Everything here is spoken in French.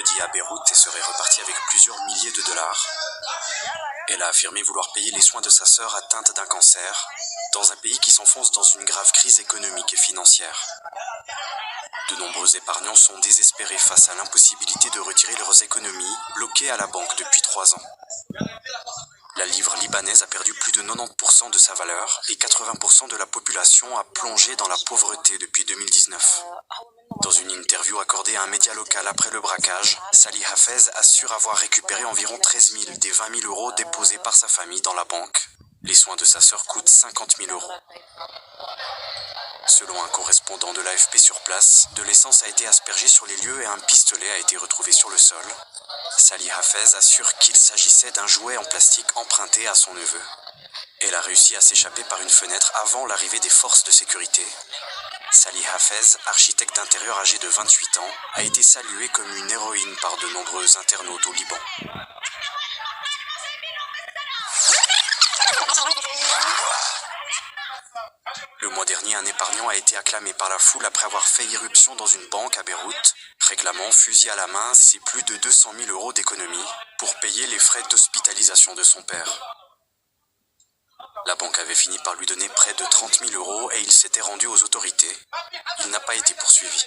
jeudi à Beyrouth et serait repartie avec plusieurs milliers de dollars. Elle a affirmé vouloir payer les soins de sa sœur atteinte d'un cancer, dans un pays qui s'enfonce dans une grave crise économique et financière. De nombreux épargnants sont désespérés face à l'impossibilité de retirer leurs économies, bloquées à la banque depuis 3 ans. La livre libanaise a perdu plus de 90% de sa valeur et 80% de la population a plongé dans la pauvreté depuis 2019. Dans une interview accordée à un média local après le braquage, Salih Hafez assure avoir récupéré environ 13 000 des 20 000 euros déposés par sa famille dans la banque. Les soins de sa sœur coûtent 50 000 euros. Selon un correspondant de l'AFP sur place, de l'essence a été aspergée sur les lieux et un pistolet a été retrouvé sur le sol. Salih Hafez assure qu'il s'agissait d'un jouet en plastique emprunté à son neveu. Elle a réussi à s'échapper par une fenêtre avant l'arrivée des forces de sécurité. Salih Hafez, architecte d'intérieur âgé de 28 ans, a été salué comme une héroïne par de nombreux internautes au Liban. Le mois dernier, un épargnant a été acclamé par la foule après avoir fait irruption dans une banque à Beyrouth, réclamant, fusil à la main, ses plus de 200 000 euros d'économie pour payer les frais d'hospitalisation de son père. La banque avait fini par lui donner près de 30 000 euros et il s'était rendu aux autorités. Il n'a pas été poursuivi.